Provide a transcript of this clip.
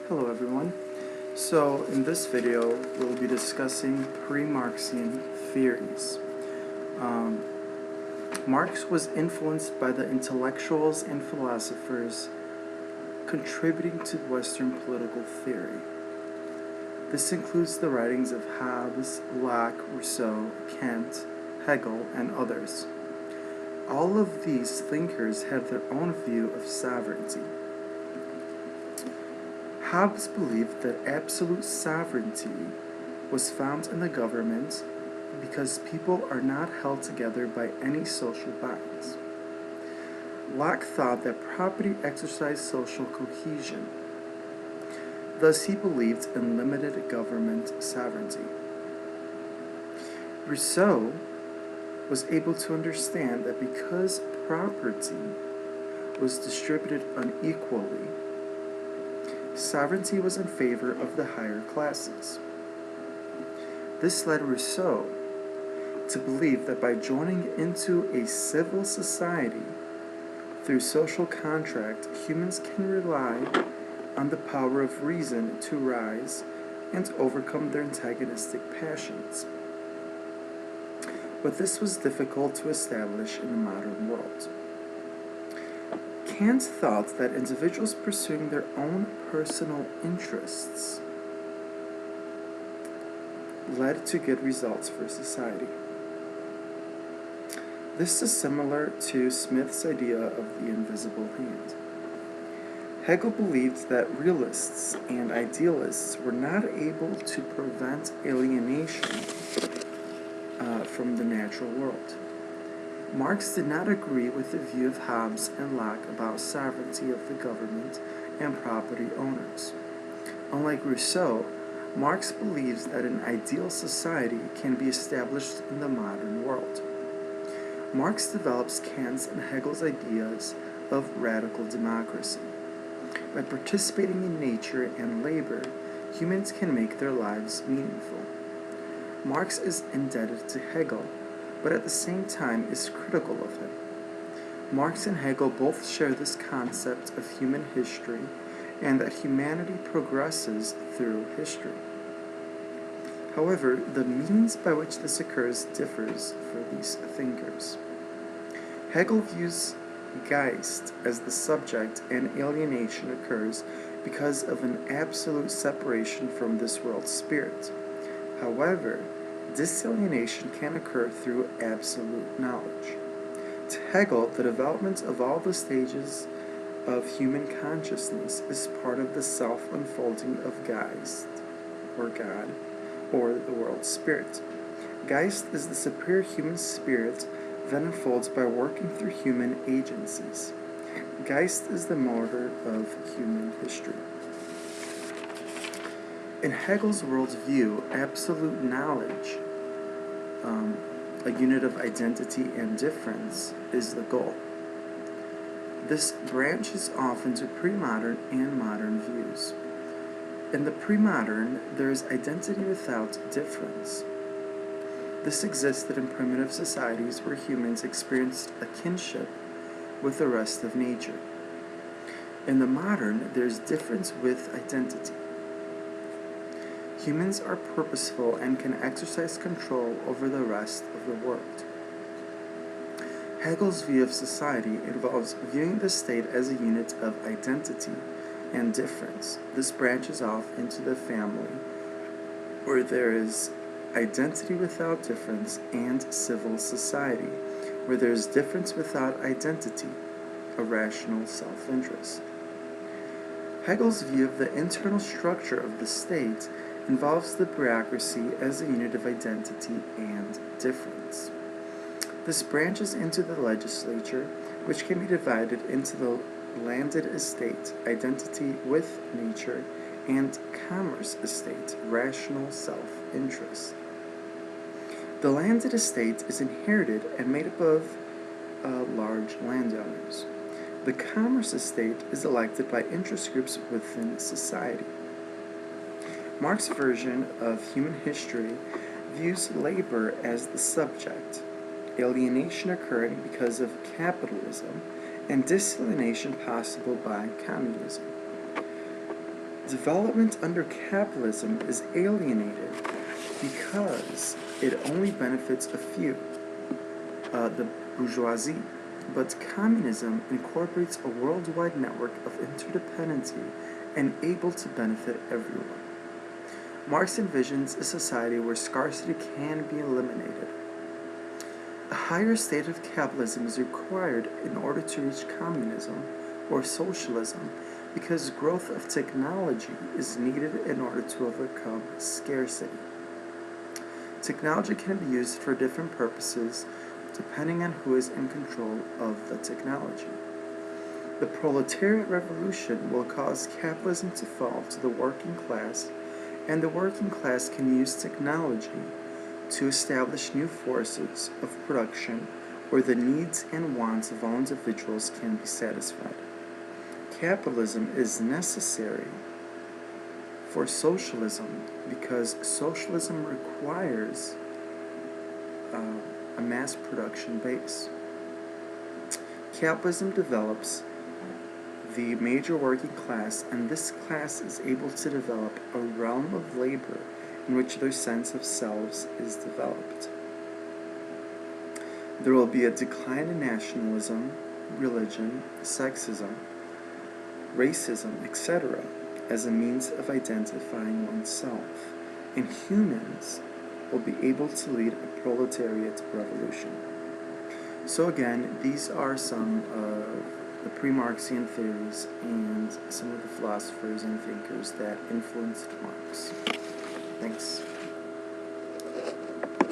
Hello everyone. So in this video we'll be discussing pre-Marxian theories. Um, Marx was influenced by the intellectuals and philosophers contributing to Western political theory. This includes the writings of Hobbes, Locke, Rousseau, Kant, Hegel, and others. All of these thinkers had their own view of sovereignty. Hobbes believed that absolute sovereignty was found in the government because people are not held together by any social bonds. Locke thought that property exercised social cohesion. Thus, he believed in limited government sovereignty. Rousseau was able to understand that because property was distributed unequally, sovereignty was in favor of the higher classes. This led Rousseau to believe that by joining into a civil society through social contract, humans can rely on the power of reason to rise and overcome their antagonistic passions. But this was difficult to establish in the modern world. Kant thought that individuals pursuing their own personal interests led to good results for society. This is similar to Smith's idea of the invisible hand. Hegel believed that realists and idealists were not able to prevent alienation from the natural world. Marx did not agree with the view of Hobbes and Locke about sovereignty of the government and property owners. Unlike Rousseau, Marx believes that an ideal society can be established in the modern world. Marx develops Kant's and Hegel's ideas of radical democracy. By participating in nature and labor, humans can make their lives meaningful. Marx is indebted to Hegel, but at the same time is critical of him. Marx and Hegel both share this concept of human history and that humanity progresses through history. However, the means by which this occurs differs for these thinkers. Hegel views Geist as the subject, and alienation occurs because of an absolute separation from this world's spirit. However, disalienation can occur through absolute knowledge. To Hegel, the development of all the stages of human consciousness is part of the self-unfolding of Geist, or God, or the world's spirit. Geist is the superior human spirit that unfolds by working through human agencies. Geist is the motor of human history. In Hegel's worldview, absolute knowledge, a unit of identity and difference, is the goal. This branches off into pre-modern and modern views. In the pre-modern, there is identity without difference. This existed in primitive societies where humans experienced a kinship with the rest of nature. In the modern, there is difference with identity. Humans are purposeful and can exercise control over the rest of the world. Hegel's view of society involves viewing the state as a unit of identity and difference. This branches off into the family, where there is identity without difference, and civil society, where there is difference without identity, a rational self-interest. Hegel's view of the internal structure of the state involves the bureaucracy as a unit of identity and difference. This branches into the legislature, which can be divided into the landed estate, identity with nature, and commerce estate, rational self-interest. The landed estate is inherited and made up of large landowners. The commerce estate is elected by interest groups within society. Marx's version of human history views labor as the subject, alienation occurring because of capitalism, and disalienation possible by communism. Development under capitalism is alienated because it only benefits a few, the bourgeoisie, but communism incorporates a worldwide network of interdependency and able to benefit everyone. Marx envisions a society where scarcity can be eliminated. A higher state of capitalism is required in order to reach communism or socialism because growth of technology is needed in order to overcome scarcity. Technology can be used for different purposes depending on who is in control of the technology. The proletariat revolution will cause capitalism to fall to the working class, and the working class can use technology to establish new forces of production where the needs and wants of all individuals can be satisfied. Capitalism is necessary for socialism because socialism requires a mass production base. Capitalism develops the major working class, and this class is able to develop a realm of labor in which their sense of selves is developed. There will be a decline in nationalism, religion, sexism, racism, etc., as a means of identifying oneself, and humans will be able to lead a proletariat revolution. So again, these are some of the pre-Marxian theories and some of the philosophers and thinkers that influenced Marx. Thanks.